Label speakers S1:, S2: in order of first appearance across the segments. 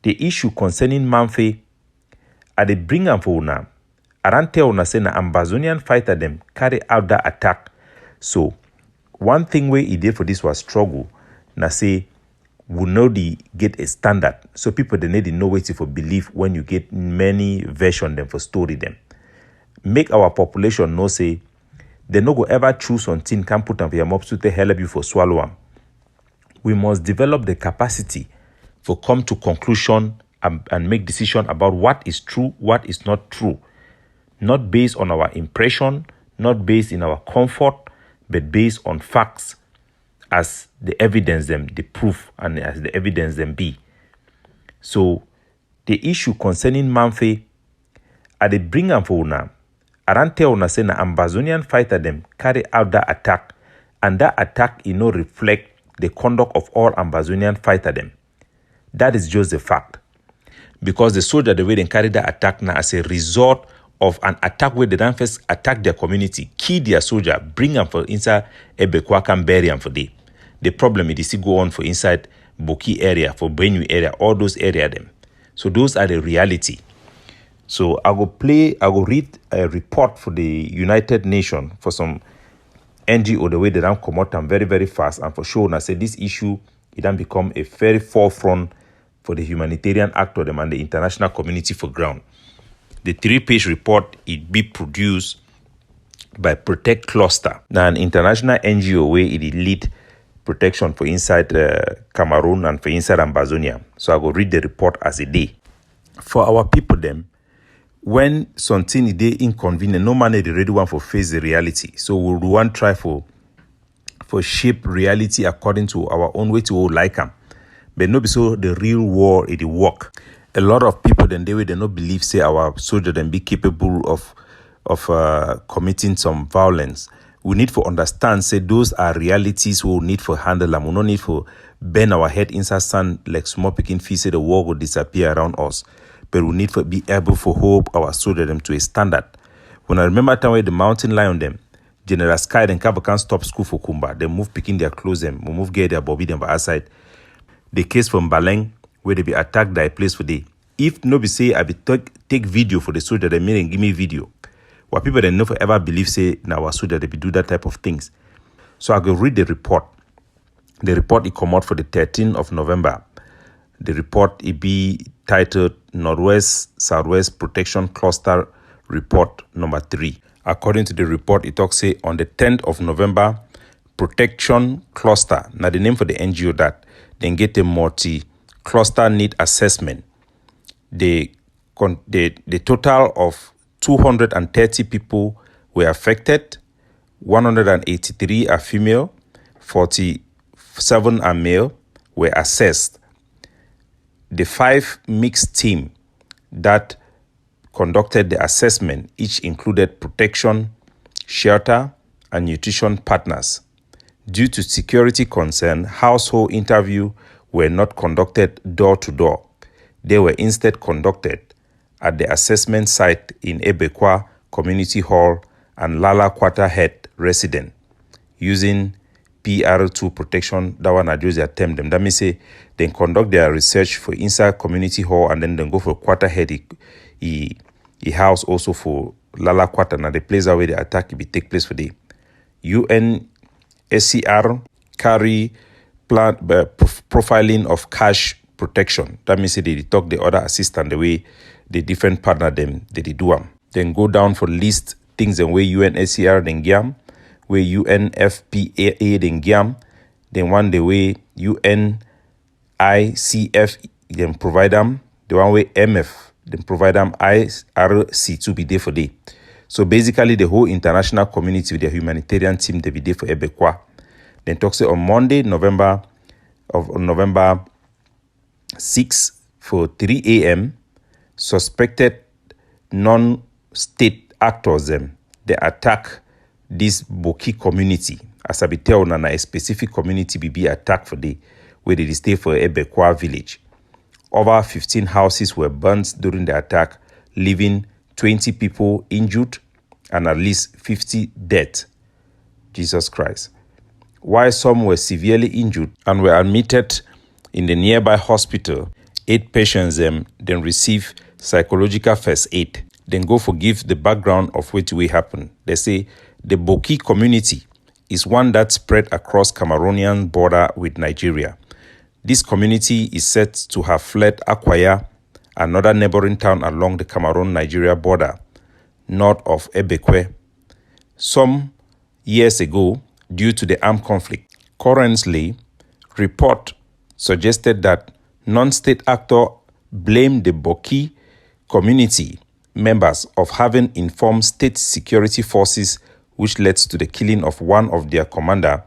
S1: The issue concerning Mamfe, I dey bring am for una. I don't tell una say na Ambazonian fighter them carry out that attack. So one thing where he did for this was struggle. Na say we know the get a standard. So people they need to know what for believe when you get many version them for story them. Make our population know say they no go ever choose something can put them for your mouth to help you for swallow them. We must develop the capacity for come to conclusion and make decision about what is true, what is not true. Not based on our impression, not based in our comfort, but based on facts as the evidence them, the proof, and as the evidence them be. So the issue concerning Mamfe, I dey bring am for una. I don't tell una say na Ambazonian fighter them carry out that attack, and that attack reflect the conduct of all Ambazonian fighter them. That is just the fact. Because the soldier the way they carry that attack now as a result of an attack where they don't first attack their community, kill their soldier, bring them for inside Ebekwa and bury them for day. The problem is still go on for inside Boki area, for Benue area, all those area them. So those are the reality. So I go read a report for the United Nations for some NGO the way they don't come out them very, very fast, and for sure, I say this issue it don't become a very forefront for the humanitarian actor them and the international community for ground. The 3-page report it be produced by Protect Cluster. Now an international NGO where it lead protection for inside Cameroon and for inside Ambazonia. So I go read the report as a day. For our people them, when something is inconvenient, no man they ready one for face the reality. So we'll want try for shape reality according to our own way to like them. But no be so the real war it work. A lot of people then they not believe say our soldiers then be capable of committing some violence. We need to understand say those are realities we need for handle them. We no need for bend our head inside sand like small picking fish say the war will disappear around us. But we need to be able to hold our soldiers them to a standard. When I remember time where the mountain lion them, General Sky and Capo can't stop school for Kumba. They move picking their clothes them, we move get their bobby them outside. The case from Baleng where they be attacked by a place for day. If no be say I be take video for the soldier, they may give me video. What people they never ever believe say now our soldier they be do that type of things. So I go read the report. The report it come out for the 13th of November. The report it be titled Northwest Southwest Protection Cluster Report number 3. According to the report, it talks say on the 10th of November, Protection Cluster. Now the name for the NGO that then get a multi-cluster need assessment. The total of 230 people were affected. 183 are female, 47 are male, were assessed. The 5 mixed team that conducted the assessment each included protection, shelter, and nutrition partners. Due to security concern, household interview were not conducted door to door. They were instead conducted at the assessment site in Ebekwa Community Hall and Lala Quarter Head resident using PR2 protection. That one I just attempt them. That means say they conduct their research for inside community hall and then they go for Quarter Head. He house also for Lala Quarter. Now the place where the attack will take place for the UNSCR carry plan profiling of cash protection. That means they talk the other assistant the way the different partner them they do them. Then go down for list things and where UNSCR then gam, where UNFPA then gam, then one the way UNICF then provide them, the one way MF then provide them IRC to be there for day. So basically the whole international community with their humanitarian team they be there for Ebekwa. Then talk say on Monday, November 6 for 3 a.m. suspected non-state actors they attack this Boki community. As I be tell na a specific community be attacked for the where they stay for Ebekwa village. Over 15 houses were burnt during the attack, leaving 20 people injured and at least 50 dead. Jesus Christ. While some were severely injured and were admitted in the nearby hospital, 8 patients then receive psychological first aid. Then go forgive the background of which we happen. They say the Boki community is one that spread across Cameroonian border with Nigeria. This community is said to have fled Akwaya, another neighboring town along the Cameroon-Nigeria border, north of Ebekwe, some years ago due to the armed conflict. Currently, report suggested that non-state actor blamed the Boki community members of having informed state security forces, which led to the killing of one of their commander.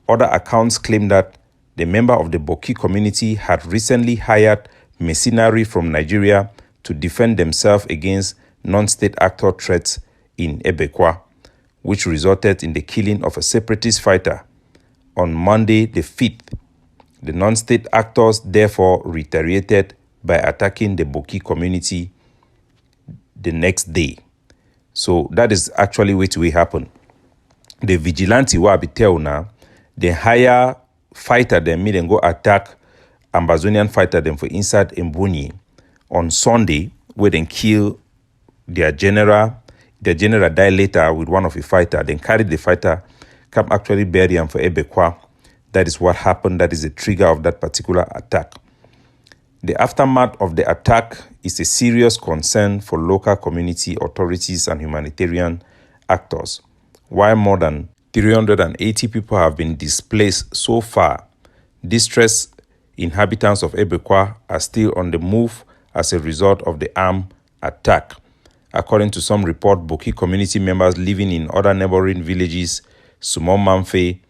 S1: Other accounts claim that the member of the Boki community had recently hired mercenary from Nigeria to defend themselves against non-state actor threats in Ebekwa, which resulted in the killing of a separatist fighter on Monday the 5th. The non-state actors therefore retaliated by attacking the Boki community the next day. So that is actually what will happen. The vigilante will be tell now, the higher fighter them made them go attack Ambazonian fighter them for inside Mbuni on Sunday, where they kill their general. Their general died later with one of the fighter. Then carried the fighter, come actually bury him for Ebekwa. That is what happened. That is the trigger of that particular attack. The aftermath of the attack is a serious concern for local community authorities and humanitarian actors. While more than 380 people have been displaced so far, distressed inhabitants of Ebekwa are still on the move as a result of the armed attack. According to some report, Boki community members living in other neighboring villages, Sumo Mamfe,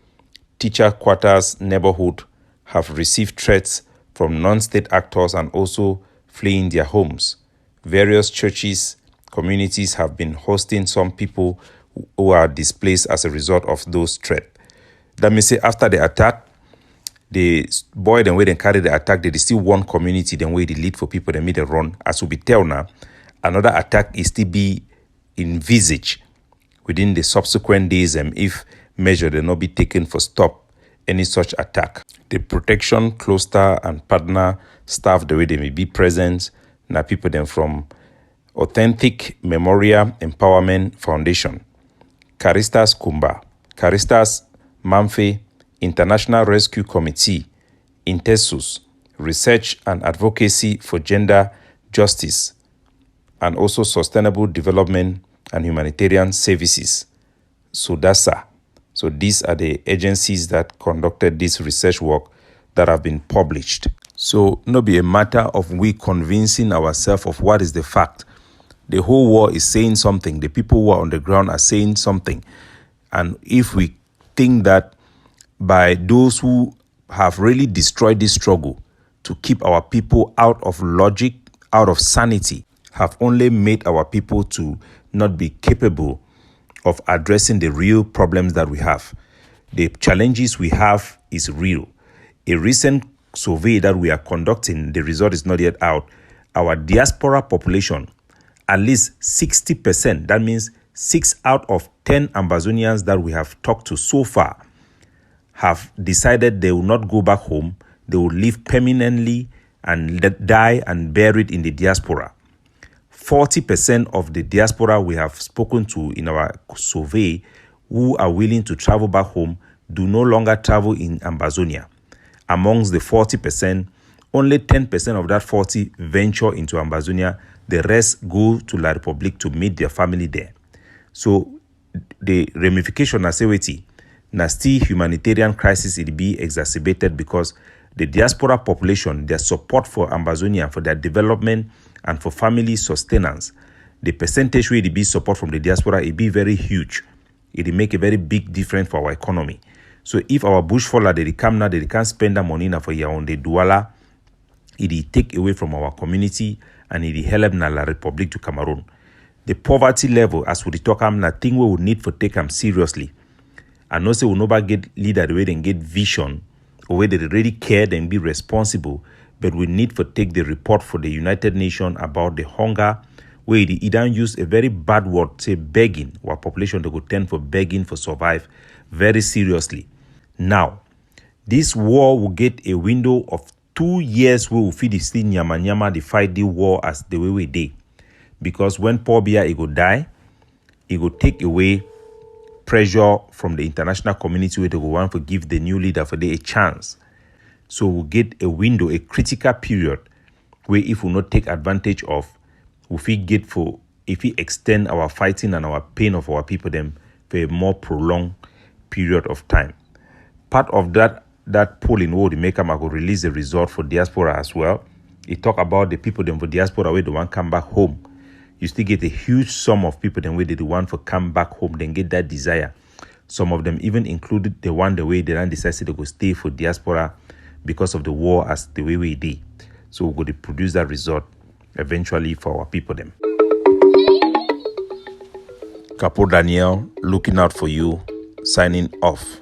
S1: Teacher Quarters neighborhood, have received threats from non-state actors and also fleeing their homes. Various churches, communities have been hosting some people who are displaced as a result of those threats. That means after the attack, the boy then way they carry the attack, they still one community, then way they lead for people, they meet a run. As will be tell now, another attack is to be envisaged within the subsequent days if measure they not be taken for stop any such attack. The protection cluster and partner staff, the way they may be present, now people then from Authentic Memorial Empowerment Foundation, Caristas Kumba, Caristas Mamfe, International Rescue Committee, Intesus, Research and Advocacy for Gender Justice, and also Sustainable Development and Humanitarian Services, SUDASA. So these are the agencies that conducted this research work that have been published. So no be a matter of we convincing ourselves of what is the fact. The whole world is saying something. The people who are on the ground are saying something. And if we think that by those who have really destroyed this struggle to keep our people out of logic, out of sanity, have only made our people to not be capable of addressing the real problems that we have. The challenges we have is real. A recent survey that we are conducting, the result is not yet out. Our diaspora population, at least 60%, that means 6 out of 10 Ambazonians that we have talked to so far, have decided they will not go back home. They will live permanently and die and buried in the diaspora. 40% of the diaspora we have spoken to in our survey who are willing to travel back home do no longer travel in Ambazonia. Amongst the 40%, only 10% of that 40 venture into Ambazonia. The rest go to La Republique to meet their family there. So the ramification na seweti na still humanitarian crisis it be exacerbated because the diaspora population, their support for Ambazonia, for their development and for family sustenance, the percentage where it be support from the diaspora, it be very huge. It make a very big difference for our economy. So if our bush faller, they come now, they can't spend that money now for your own, the Douala, it take away from our community and it help na La Republique to Cameroon. The poverty level, as we talk, na thing we would need for take them seriously. And also we never get leader the way they get vision, or where they really care and be responsible. But we need to take the report for the United Nations about the hunger, where they don't use a very bad word, say begging, our population they go tend for begging for survive very seriously. Now, this war will get a window of 2 years we will feed the still nyama the fight the war as the way we did. Because when Paul Biya he go die, he go take away pressure from the international community where they go want to give the new leader for a chance. So we'll get a window, a critical period where if we not take advantage of, if we extend our fighting and our pain of our people them for a more prolonged period of time. Part of that polling will make them go release the result for diaspora as well. It talk about the people them for diaspora where they want come back home. You still get a huge sum of people them where they want to come back home, then get that desire. Some of them even included the one the way they then decided to go stay for diaspora because of the war as the way we did. So we're going to produce that result eventually for our people them. Capo Daniel, looking out for you, signing off.